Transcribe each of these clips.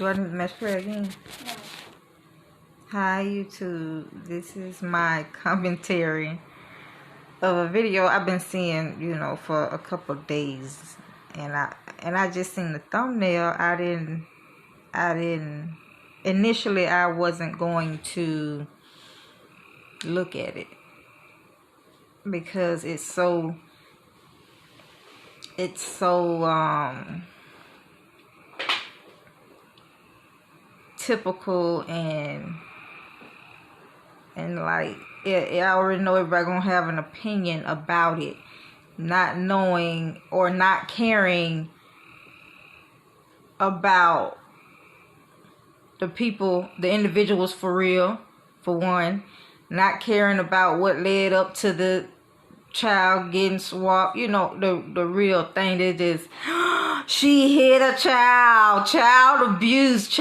Do I need to mess play again? No. Hi YouTube. This is my commentary of a video I've been seeing, for a couple of days. And I just seen the thumbnail. I didn't initially I wasn't going to look at it because it's so typical and like I already know everybody gonna have an opinion about it, not knowing or not caring about the people, the individuals for real, for one, not caring about what led up to the child getting swapped, the real thing that is she hit a child abuse,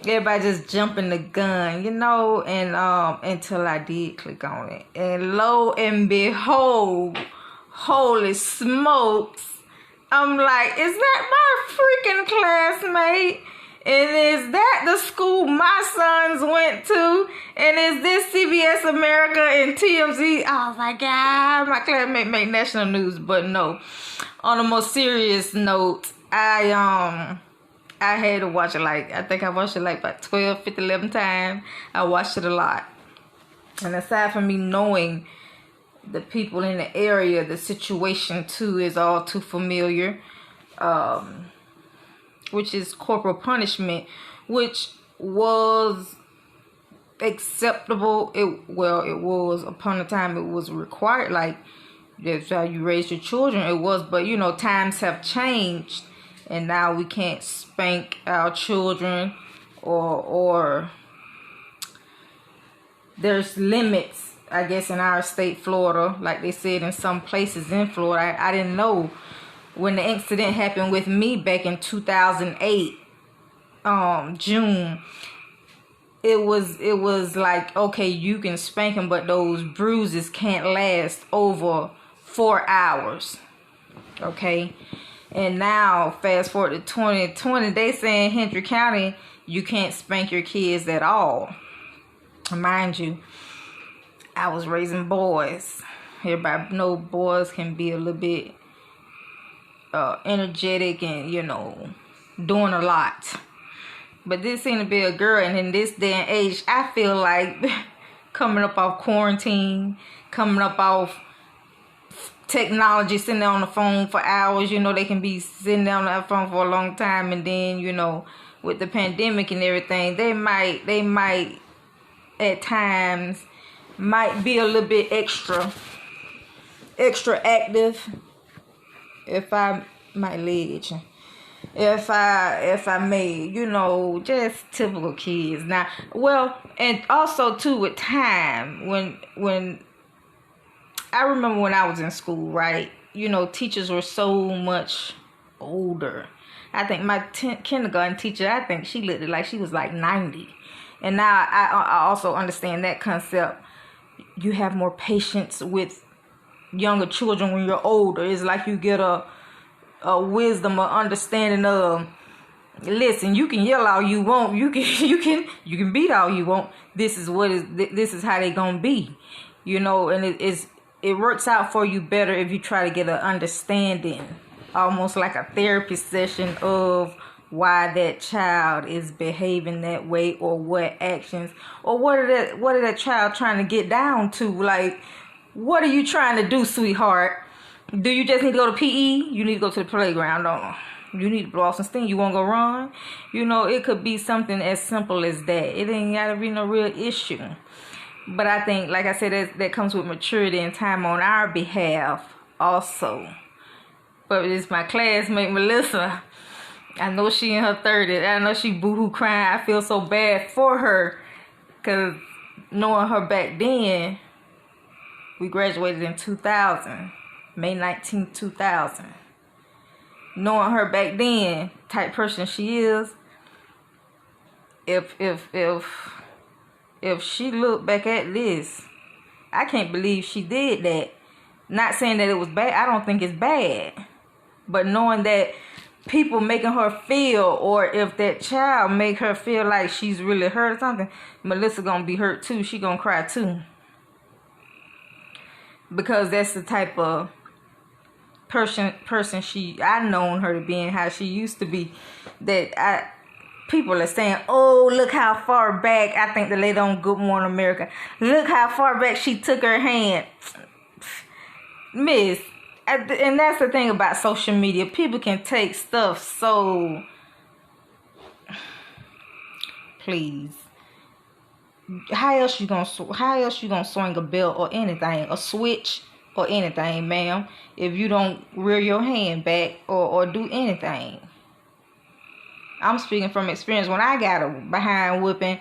everybody just jumping the gun, and until I did click on it, and lo and behold, holy smokes, I'm like, is that my freaking classmate? And is that the school my sons went to? And is this CBS America and TMZ? I was like, my classmate make national news. But no, on a more serious note, I had to watch it I think I watched it about 12, 50, 11 times. I watched it a lot. And aside from me knowing the people in the area, the situation too is all too familiar. Which is corporal punishment, which was acceptable. It was upon the time it was required. That's how you raise your children. It was, but times have changed, and now we can't spank our children, or there's limits, I guess, in our state, Florida, like they said in some places in Florida. I didn't know. When the incident happened with me back in 2008, June, it was like, okay, you can spank him, but those bruises can't last over 4 hours. Okay, and now fast forward to 2020, they say in Hendry County you can't spank your kids at all. Mind you, I was raising boys. Everybody know boys can be a little bit energetic and doing a lot, but this seemed to be a girl. And in this day and age, I feel like coming up off quarantine, coming up off technology, sitting there on the phone for hours, they can be sitting there on that phone for a long time, and then with the pandemic and everything, they might at times might be a little bit extra active. If I my leg itching. If I may, just typical kids. Now, and also too with time, when I remember when I was in school, right? Teachers were so much older. I think my kindergarten teacher, I think she looked like she was like 90. And now I also understand that concept. You have more patience with younger children when you're older. It's like you get a wisdom or understanding of, listen, you can yell all you want, you can beat all you want, this is how they gonna be, and it works out for you better if you try to get an understanding, almost like a therapy session of why that child is behaving that way, or what actions, or what are that child trying to get down to. Like, what are you trying to do, sweetheart? Do you just need to go to PE? You need to go to the playground, don't you? You need to blow off some steam. You want to go run? It could be something as simple as that. It ain't got to be no real issue. But I think, like I said, that comes with maturity and time on our behalf also. But it's my classmate, Melissa. I know she in her 30s. I know she boohoo crying. I feel so bad for her. Because knowing her back then, we graduated in 2000. May 19, 2000. Knowing her back then, type person she is, if she looked back at this, I can't believe she did that. Not saying that it was bad. I don't think it's bad. But knowing that people making her feel, or if that child make her feel like she's really hurt or something, Melissa gonna be hurt too. She gonna cry too, because that's the type of person I known her to be, and how she used to be. People are saying, oh, look how far back. I think the lady on Good Morning America, look how far back she took her hand. Miss, and that's the thing about social media. People can take stuff so... Please. How else you gonna swing a belt or anything, a switch or anything, ma'am, if you don't rear your hand back or do anything? I'm speaking from experience. When I got a behind whipping,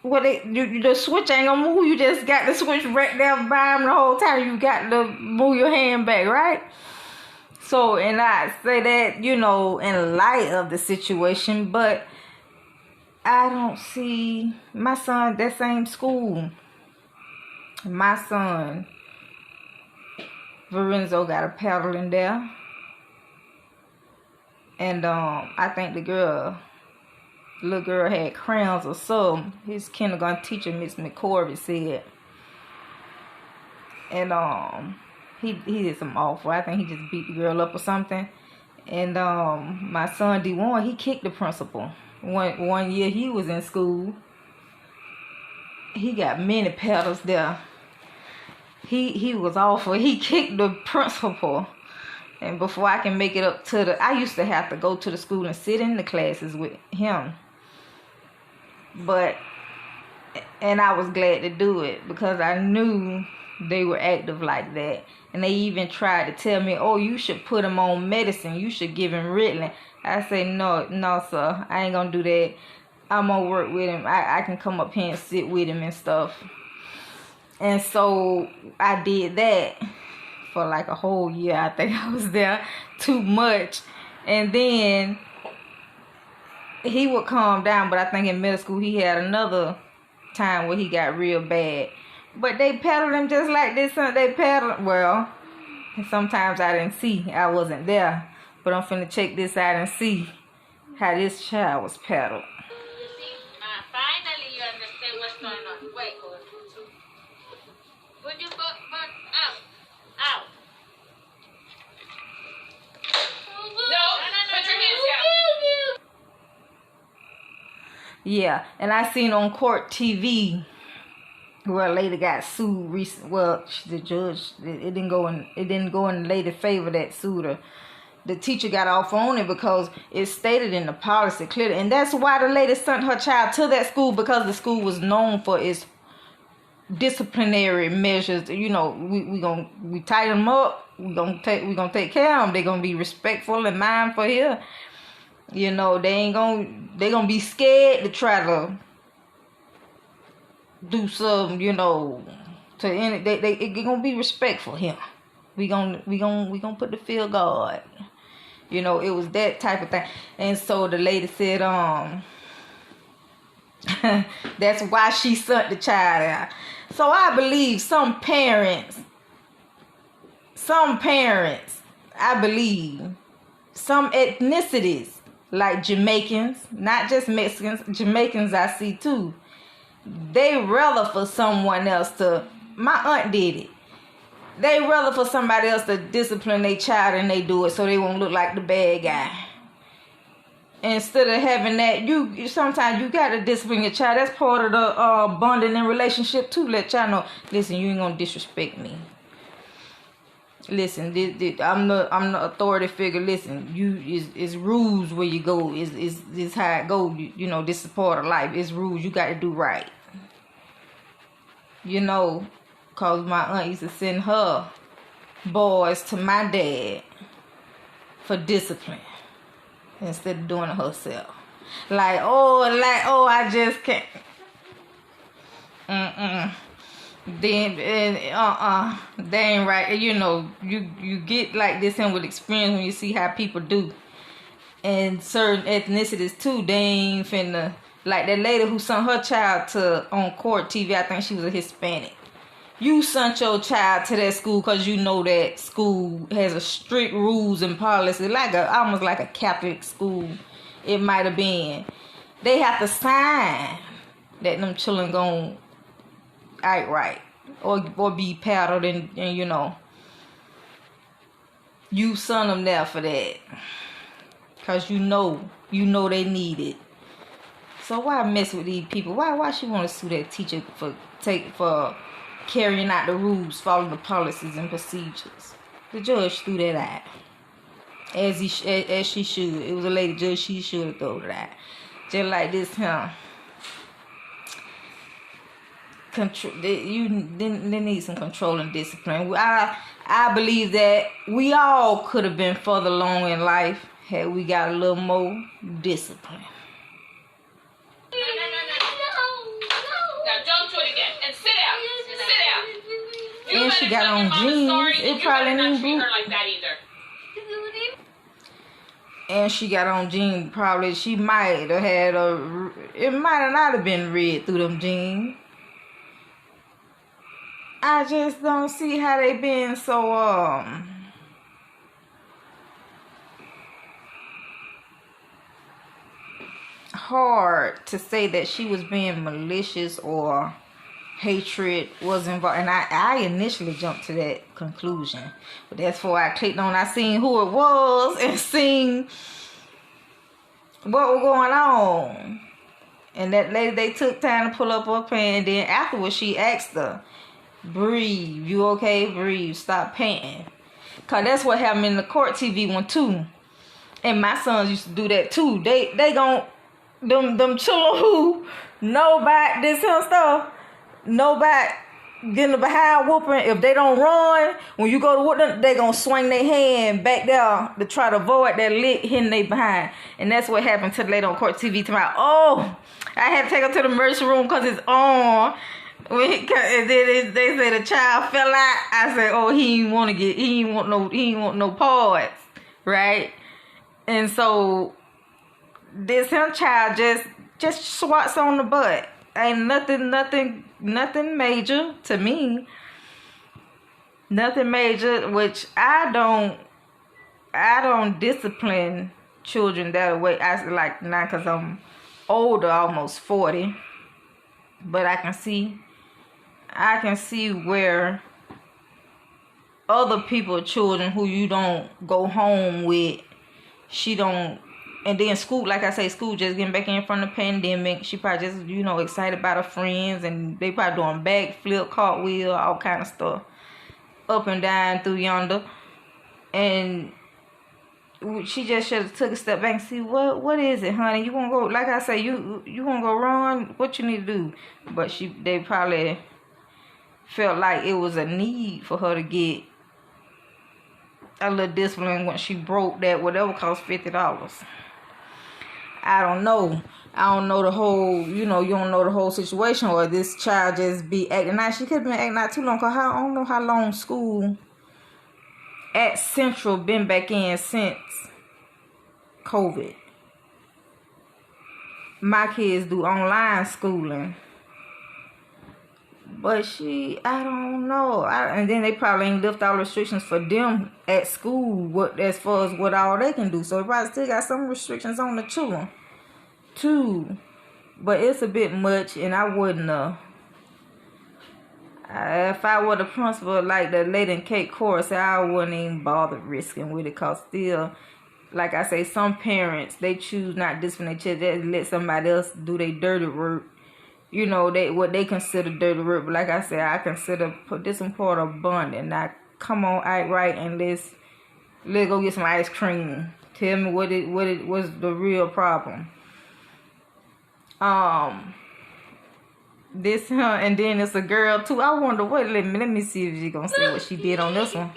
the switch ain't gonna move. You just got the switch right there by him the whole time. You got to move your hand back, right? So, and I say that, in light of the situation, but I don't see my son, that same school. My son, Lorenzo, got a paddle in there. And I think the little girl had crayons or something. His kindergarten teacher, Miss McCorvey, said. And he did some awful. I think he just beat the girl up or something. And my son D1, he kicked the principal. One year he was in school, he got many paddles there. He was awful. He kicked the principal. And before I can make it up to I used to have to go to the school and sit in the classes with him. And I was glad to do it, because I knew they were active like that. And they even tried to tell me, oh, you should put him on medicine. You should give him Ritalin. I say, no, sir. I ain't going to do that. I'm going to work with him. I can come up here and sit with him and stuff. And so I did that for like a whole year. I think I was there too much. And then he would calm down, but I think in middle school he had another time where he got real bad. But they paddled him just like this. They paddled, well, sometimes I didn't see. I wasn't there. But I'm finna check this out and see how this child was paddled. You see, finally you understand what's going on. Wait, would you go out? Out. No, put your hands down. Yeah, and I seen on Court TV where a lady got sued recently. Well, the judge, it didn't go in the lady's favor that sued her. The teacher got off on it because it stated in the policy clearly, and that's why the lady sent her child to that school, because the school was known for its disciplinary measures. We tighten them up. We gonna take care of them. They gonna be respectful and mindful here. They gonna be scared to try to do some. They gonna be respectful here. We gonna put the field guard. It was that type of thing. And so the lady said, that's why she sent the child out. So I believe some parents, I believe, some ethnicities, like Jamaicans, not just Mexicans, Jamaicans I see too, they rather for someone else my aunt did it. They rather for somebody else to discipline their child and they do it so they won't look like the bad guy. Instead of having that, you sometimes you gotta discipline your child. That's part of the bonding and relationship too. Let y'all know, listen, you ain't gonna disrespect me. Listen, I'm the authority figure. Listen, it's rules where you go. Is how it go. This is part of life. It's rules. You got to do right. Cause my aunt used to send her boys to my dad for discipline instead of doing it herself. I just can't. Then they ain't right. You get like this and with experience when you see how people do, and certain ethnicities too. They ain't finna, like that lady who sent her child on Court TV. I think she was a Hispanic. you sent your child to that school because you know that school has a strict rules and policy, almost like a Catholic school. It might have been. They have to sign that them children gonna act right or be paddled and you know. You sent them there for that. Cause you know they need it. So why mess with these people? Why she want to sue that teacher for carrying out the rules, following the policies and procedures? The judge threw that out. As she should. It was a lady judge, she should have thrown it out. Just like this they need some control and discipline. I believe that we all could have been further along in life had we got a little more discipline. No. Now jump to it again and sit down. And she got on jeans. It probably didn't treat her like that either. And she got on jeans. Probably she might have had it might not have been red through them jeans. I just don't see how they been so hard to say that she was being malicious or hatred was involved. And I initially jumped to that conclusion, but that's before I clicked on. I seen who it was and seen what was going on. And that lady, they took time to pull up her pen, and then afterwards she asked her, breathe, you okay? Breathe, stop panting. Cause that's what happened in the court TV one too. And my sons used to do that too. They gon' them children who know about this kind of stuff, know about getting behind whooping. If they don't run, when you go to whoop them, they gonna swing their hand back there to try to avoid that lick hitting they behind. And that's what happened to the lady on court TV tomorrow. Oh, I had to take her to the emergency room because it's on. And then they say the child fell out. I said, oh, he ain't want no parts, right? And so this him child just swats on the butt. Ain't nothing major to me. Nothing major, which I don't discipline children that way. I like now because I'm older, almost 40. But I can see where other people, children who you don't go home with, she don't. And then school, like I say, school just getting back in from the pandemic. She probably just, excited about her friends, and they probably doing backflip, cartwheel, all kind of stuff, up and down through yonder. And she just should have took a step back and see what is it, honey? You want to go? Like I say, you want to go run? What you need to do? But they probably felt like it was a need for her to get a little discipline when she broke that whatever cost $50. I don't know. I don't know the whole, you don't know the whole situation, or this child just be acting out. She could have been acting out too long, because I don't know how long school at Central been back in since COVID. My kids do online schooling. But I don't know. And then they probably ain't lift all restrictions for them at school, as far as what all they can do. So they probably still got some restrictions on the children too. But it's a bit much, and I wouldn't if I were the principal like the lady in Cape Coral, I wouldn't even bother risking with it, because still, like I say, some parents, they choose not to discipline their children. They let somebody else do their dirty work. What they consider dirty work. But like I said, I consider this one part of bonding. Now, come on, act right, and let's go get some ice cream. Tell me what it was the real problem. This and then it's a girl too. I wonder let me see if she's gonna say what she did on this one.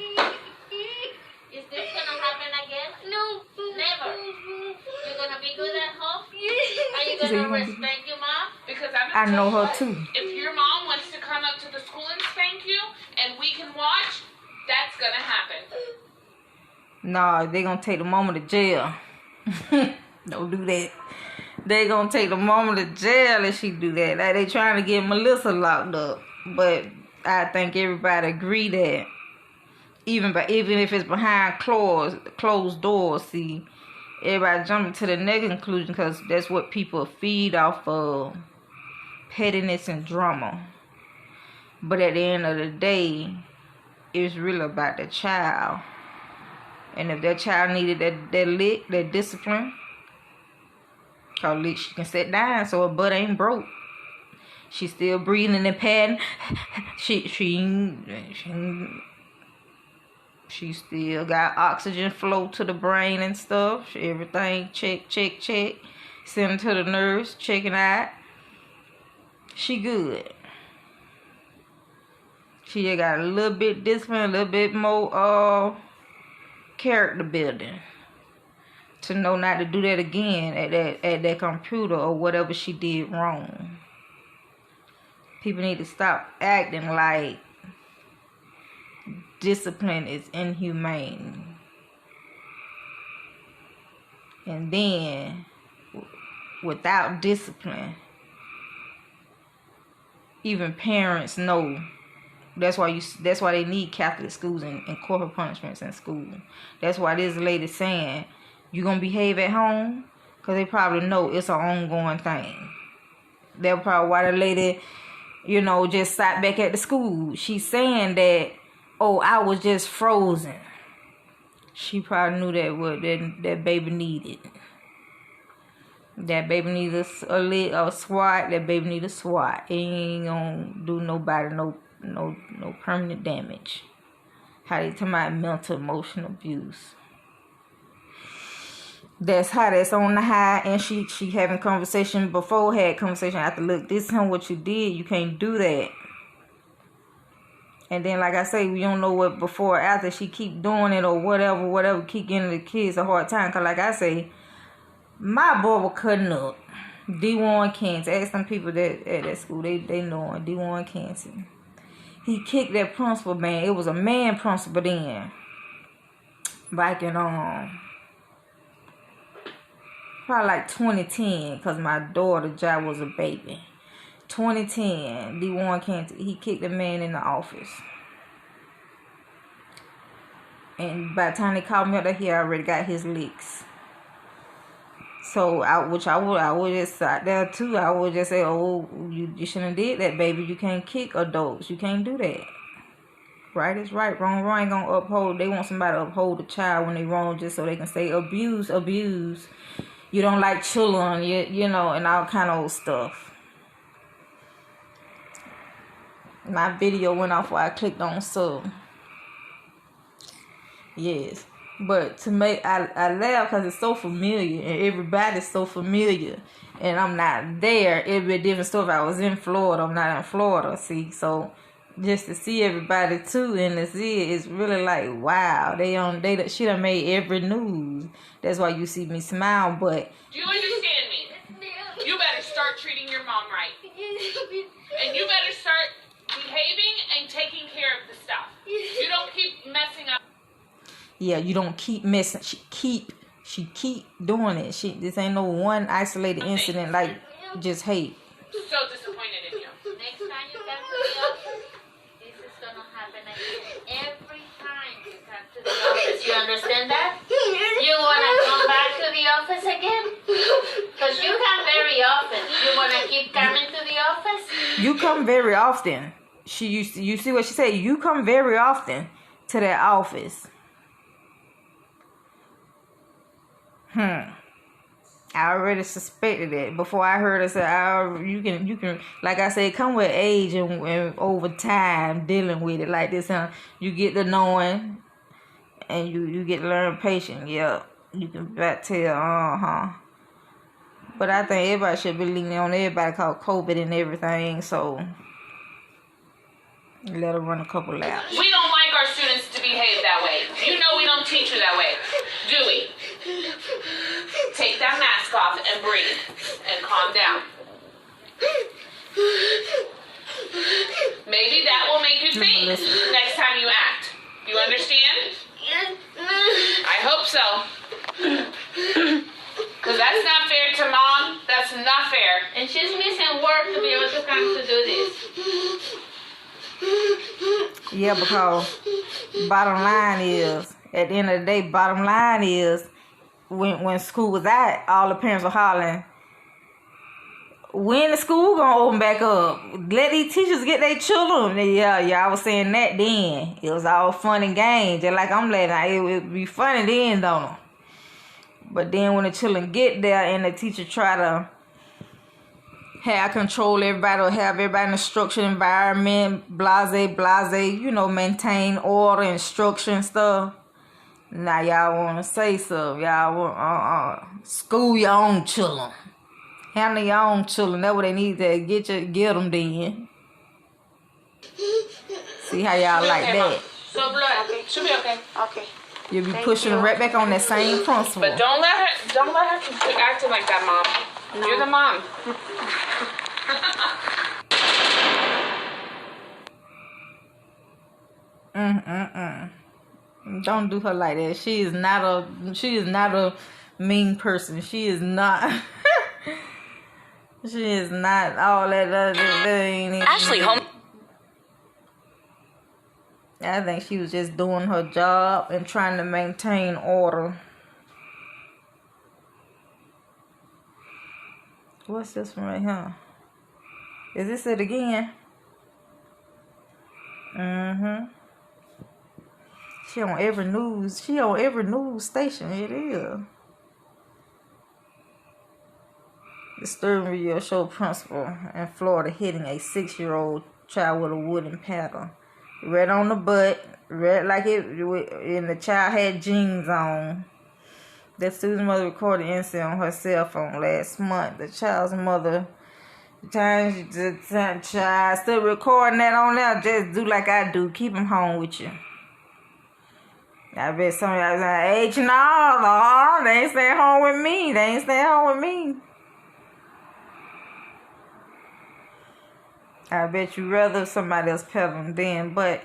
Is this gonna happen again? No, never. You're gonna be good at home. Are you gonna respect your mom? Because I know her too. If your mom wants to come up to the school and spank you, and we can watch, that's gonna happen. Nah, they gonna take the mama to jail. Don't do that. They gonna take the mama to jail if she do that. Like, they trying to get Melissa locked up, but I think everybody agree that even if it's behind closed doors, see, everybody jumping to the next conclusion because that's what people feed off of, pettiness and drama. But at the end of the day, it's really about the child. And if that child needed that lick, that discipline, cause lick, she can sit down so her butt ain't broke. She still breathing and padding. She still got oxygen flow to the brain and stuff. Everything check. Send her to the nurse, checking out. She good. She just got a little bit discipline, a little bit more character building to know not to do that again at that computer or whatever she did wrong. People need to stop acting like discipline is inhumane. And then, without discipline, even parents know. That's why they need Catholic schools and corporal punishments in school. That's why this lady saying, you gonna behave at home? Because they probably know it's an ongoing thing. That's probably why the lady, just sat back at the school. She's saying that, oh, I was just frozen. She probably knew that baby needed. That baby needed a swat. That baby needed a swat. It ain't gonna do nobody no permanent damage. How they talking about mental emotional abuse. That's on the high, and she having conversation before, had conversation after. Look, this is what you did. You can't do that. And then, like I say, we don't know what before or after. She keep doing it or whatever, keep giving the kids a hard time. Because like I say, my boy was cutting up. D1 Cancer. Ask some people that at that school, they know him. D1 Cancer. He kicked that principal, man. It was a man principal then. Back in probably like 2010, because my daughter Jai was a baby. 2010, D1 Cancer. He kicked a man in the office. And by the time they called me up there, he already got his licks. So, I would just sit there too. I would just say, oh, you shouldn't have did that, baby. You can't kick adults. You can't do that. Right is right. Wrong ain't gonna uphold. They want somebody to uphold the child when they wrong just so they can say abuse. You don't like children, and all kind of old stuff. My video went off while I clicked on sub. Yes. But to make, I laugh because it's so familiar and everybody's so familiar. And I'm not there. It'd be a different story if I was in Florida. I'm not in Florida, see. So just to see everybody too and to see it is really like, wow. She done made every news. That's why you see me smile. But do you understand me? You better start treating your mom right. And you better start behaving and taking care of the stuff. You don't keep messing up. Yeah, you don't keep messing. She keep doing it. This ain't no one isolated incident like just hate. So disappointed in you. Next time you come to the office, this is gonna happen again. Every time you come to the office, you understand that? You wanna come back to the office again? Because you come very often. You wanna keep coming to the office? You come very often. You see what she said? You come very often to that office. I already suspected it before I heard her say, you can, like I said, come with age and over time dealing with it like this. You get to knowing and you get to learn patience. Yeah, you can back tell, But I think everybody should be leaning on everybody called COVID and everything, so let her run a couple laps. We don't like our students to behave that way. You know we don't teach you that way, do we? Take that mask off and breathe and calm down. Maybe that will make you think next time you act. You understand? I hope so. Because that's not fair to mom. That's not fair. And she's missing work to be able to come to do this. Yeah, because bottom line is, at the end of the day, bottom line is, when school was out, all the parents were hollering, when the school gonna open back up? Let these teachers get their children. Yeah, I was saying that then. It was all fun and games. Just like I'm letting it would be funny then, don't it? But then when the children get there and the teacher try to have control everybody or have everybody in a structured environment, blase, maintain order and structure and stuff. Now y'all want to say so. Y'all want school your own children. Handle your own children. That's what they need to get them then. See how y'all like okay, that. Mom. So blood. Okay. She'll be okay. Okay. You'll be pushing them right back on that same principle. But don't let her keep acting like that, Mom. No. You're the mom. Don't do her like that. She is not a mean person. She is not. She is not all that ain't even. Ashley, home. I think she was just doing her job and trying to maintain order. What's this one right here? Is this it again? She on every news station. It is. Disturbing video show principal in Florida hitting a 6-year-old child with a wooden paddle. Red on the butt, red like it, and the child had jeans on. That Susan's mother recorded the incident on her cell phone last month. The child's mother, the child still recording that on there. Just do like I do. Keep him home with you. I bet some of y'all like, no, they ain't staying home with me. They ain't staying home with me. I bet you rather somebody else pet them then. But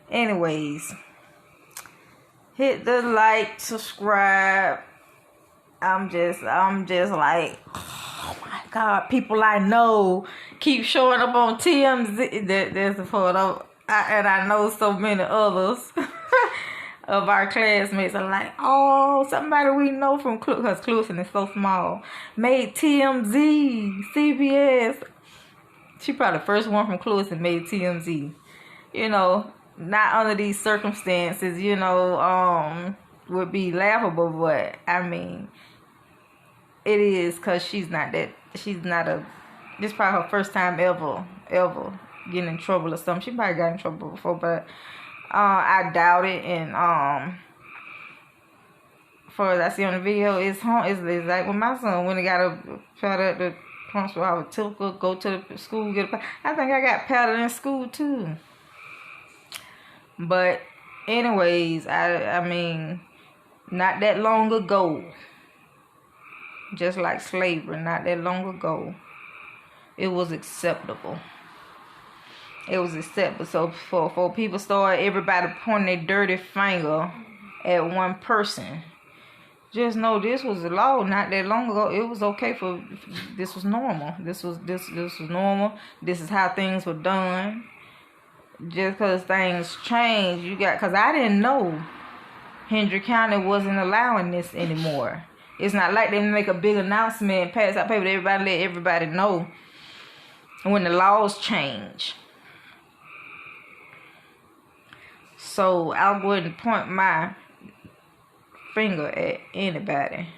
anyways, hit the like, subscribe. I'm just like, oh my God, people I know keep showing up on TMZ. There's a photo, and I know so many others of our classmates are like, oh, somebody we know from because Clemson is so small made TMZ, CBS. She probably the first one from Clemson made TMZ. You know, not under these circumstances, you know, would be laughable, but I mean, it is because this probably her first time ever getting in trouble or something. She probably got in trouble before, but I doubt it. And for as I see on the video, it's like when my son when he got a paddle at the principal, I would typical go to the school get a. I think I got paddled in school too. But anyways, I mean, not that long ago, just like slavery, not that long ago, it was acceptable. It was acceptable. So for people started, everybody pointing their dirty finger at one person. Just know this was the law not that long ago. It was okay this was normal. This was normal. This is how things were done. Just because things change, because I didn't know Hendry County wasn't allowing this anymore. It's not like they make a big announcement and pass out paper to everybody, let everybody know when the laws change. So I'll go ahead and point my finger at anybody.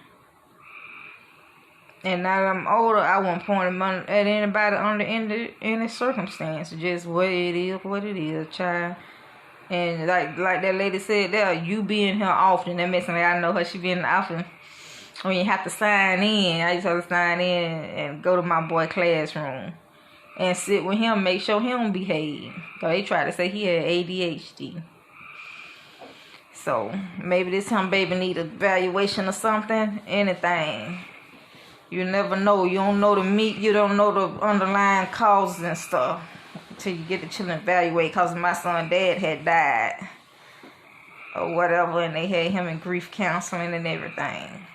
And now that I'm older, I won't point them at anybody under any circumstance. Just what it is, child. And like that lady said there, you be in here often. That makes me, I know her, she be in often. When you have to sign in, I used to have to sign in and go to my boy classroom and sit with him, make sure he don't behave. Cause they tried to say he had ADHD. So maybe this young baby need an evaluation or something, anything. You never know. You don't know the meat. You don't know the underlying causes and stuff until you get the children evaluated. Cause my son dad had died or whatever, and they had him in grief counseling and everything.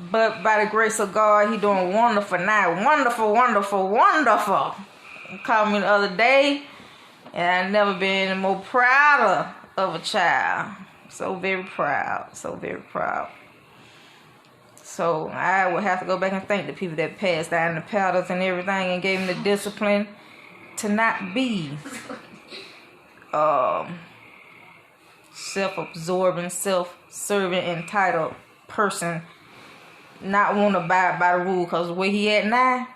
But by the grace of God, he doing wonderful now. Wonderful. He called me the other day. And I've never been more prouder of a child. So very proud. So very proud. So I would have to go back and thank the people that passed down the powders and everything and gave me the discipline to not be self-absorbing, self-serving, entitled person. Not want to abide by the rule, because where he at now,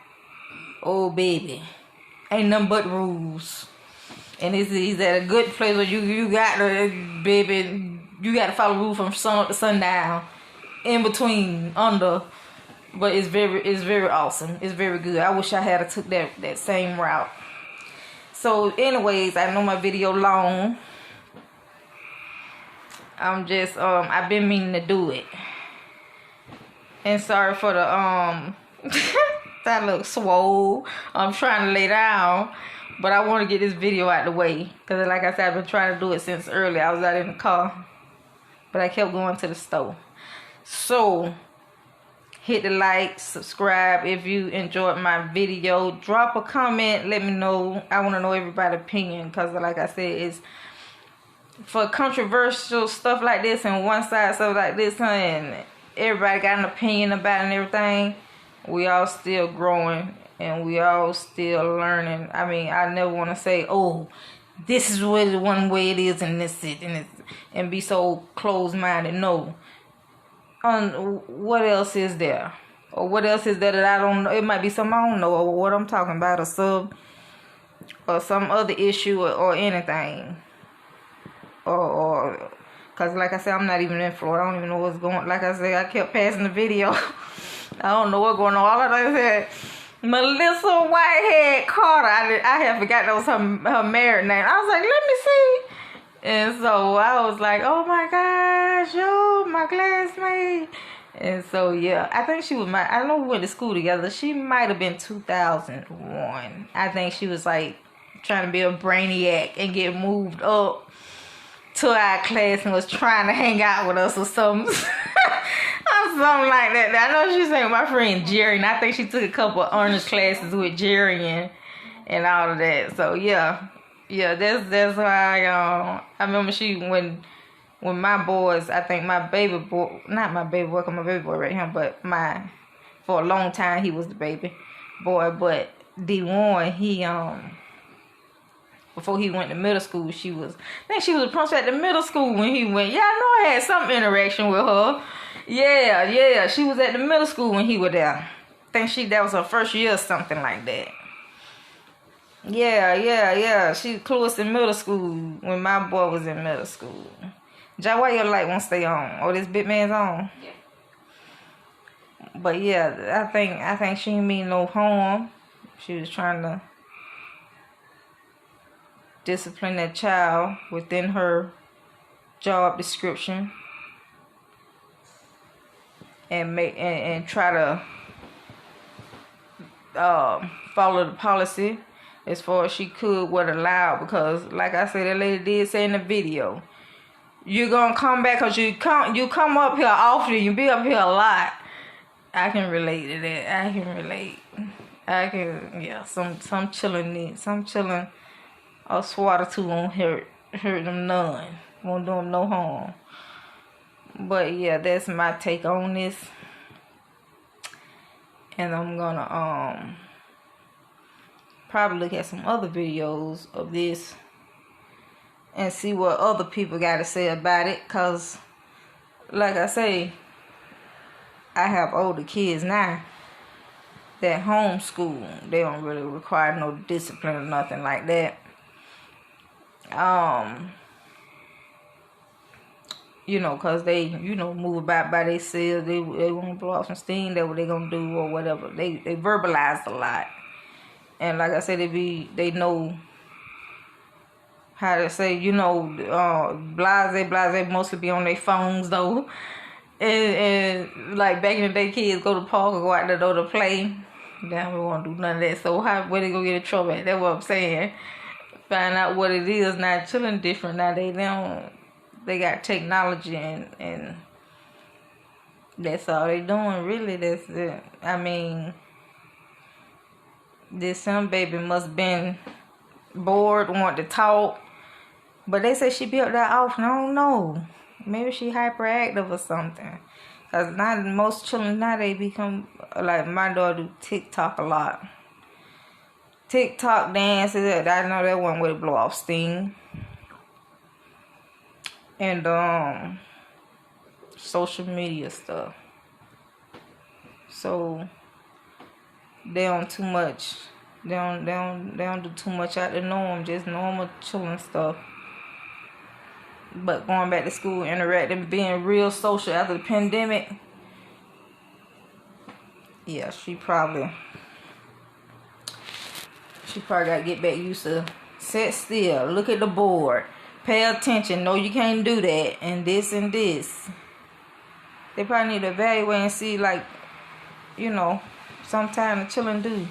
oh baby, ain't nothing but rules. And he's at a good place where you got to, baby, you got to follow rules from sun up to sundown, in between, under. But it's very awesome. It's very good. I wish I had took that same route. So anyways, I know my video long. I'm just I've been meaning to do it. And sorry for the that look swole. I'm trying to lay down, but I want to get this video out the way, because like I said, I've been trying to do it since early. I was out in the car, but I kept going to the store. So hit the like, subscribe if you enjoyed my video. Drop a comment, let me know. I want to know everybody's opinion, because like I said, it's for controversial stuff like this and one side stuff like this, and everybody got an opinion about it and everything. We all still growing and we all still learning. I mean, I never want to say, oh, this is what one way it is and this is it, and be so closed-minded. No. What else is there? Or what else is there that I don't know? It might be something I don't know, or what I'm talking about, or some other issue, or anything. Or because like I said, I'm not even in Florida. I don't even know what's going on. Like I said, I kept passing the video. I don't know what's going on. All I said, Melissa Whitehead Carter. I had forgot that was her married name. I was like, let me see. And so I was like, oh my gosh, yo, my classmate. And so yeah, I think she was I know we went to school together. She might have been 2001. I think she was like trying to be a brainiac and get moved up to our class and was trying to hang out with us or something. Or something like that. I know she's saying my friend Jerry, and I think she took a couple of honors classes with Jerry and all of that. So yeah, that's why I remember when my boys, I think my baby boy, not my baby boy, 'cause my baby boy right here, but for a long time he was the baby boy, but D1, he before he went to middle school, I think she was a princess at the middle school when he went. Yeah, I know I had some interaction with her. Yeah, she was at the middle school when he was there. I think that was her first year or something like that. Yeah. She was close in middle school when my boy was in middle school. Jai, why your light won't stay on? Oh, this big man's on? Yeah. But yeah, I think she didn't mean no harm. She was trying to discipline that child within her job description and try to follow the policy as far as she could, what allowed, because like I said, that lady did say in the video, you're gonna come back because you come up here often, you be up here a lot. I can relate to that. I can relate. Some chilling a swat or two won't hurt them none. Won't do them no harm. But yeah, that's my take on this. And I'm gonna probably look at some other videos of this and see what other people got to say about it. 'Cause like I say, I have older kids now that homeschool. They don't really require no discipline or nothing like that. Cause they, move about by themselves. They want to blow off some steam. That's what they gonna do or whatever. They verbalize a lot, and like I said, they know how to say, blase mostly be on their phones though, and like back in the day, kids go to the park or go out the door to play. Now we won't do none of that. So where they gonna get in trouble at? That's what I'm saying. Find out what it is. Now children different now. They got technology and that's all they doing really. That's it. I mean, this some baby must been bored, want to talk. But they say she built that off, and I don't know. Maybe she hyperactive or something. Because now most children now, they become, like my daughter do TikTok a lot. TikTok dances, I know that one with blow off steam. And social media stuff. So they don't too much. They don't do too much out the norm, just normal children stuff. But going back to school, interacting, being real social after the pandemic, yeah, she probably got to get back used to sit still, look at the board, pay attention, no, you can't do that, and this and this. They probably need to evaluate and see, like, you know, sometimes the children do.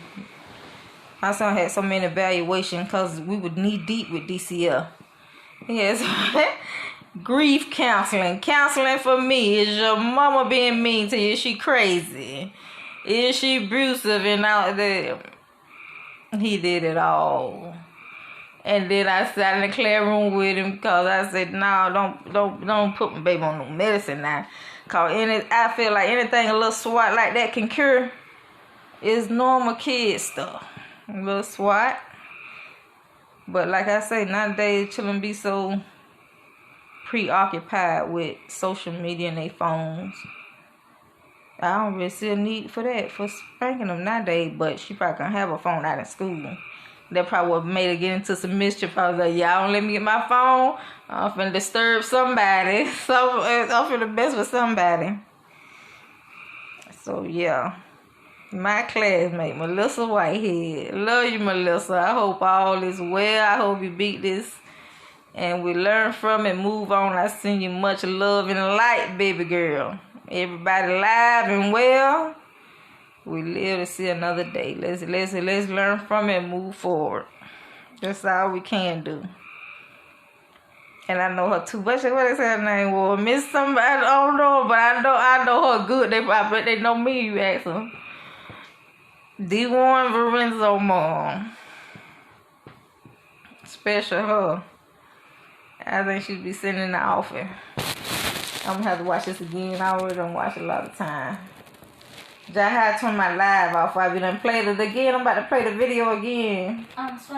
My son had so many evaluations because we were knee deep with DCL. Yes. Grief counseling. Counseling for me. Is your mama being mean to you? Is she crazy? Is she abusive and out there? He did it all. And then I sat in the classroom with him because I said, no, don't put my baby on no medicine now. Because I feel like anything a little swat like that can cure is normal kid stuff. A little swat. But like I say, nowadays children be so preoccupied with social media and their phones. I don't really see a need for that, for spanking them nowadays. But she probably can't have a phone out in school. That probably what made her get into some mischief. I was like, y'all don't let me get my phone. I'm finna disturb somebody. So I'm finna mess with somebody. So yeah. My classmate, Melissa Whitehead. Love you, Melissa. I hope all is well. I hope you beat this and we learn from it, move on. I send you much love and light, baby girl. Everybody alive and well. We live to see another day. Let's learn from it and move forward. That's all we can do. And I know her too. What is her name? Well, Miss somebody. I don't know, but I know her good. They know me. You ask them. D1 Lorenzo mom. Special her. I think she'd be sitting in the office. I'm gonna have to watch this again. I already don't watch it a lot of time. I had to turn my live off. I done played it again. I'm about to play the video again.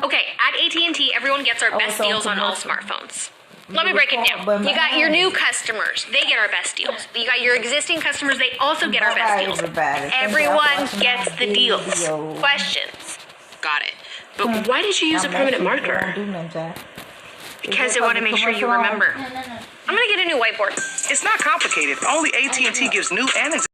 Okay, at AT&T, everyone gets our best deals on all smartphones. Let me break it down. You got your new customers. They get our best deals. You got your existing customers. They also get our best deals. Everyone gets the deals. Questions? Got it. But why did you use a permanent marker? Because I want to make sure you remember. I'm going to get a new whiteboard. It's not complicated. Only AT&T gives new and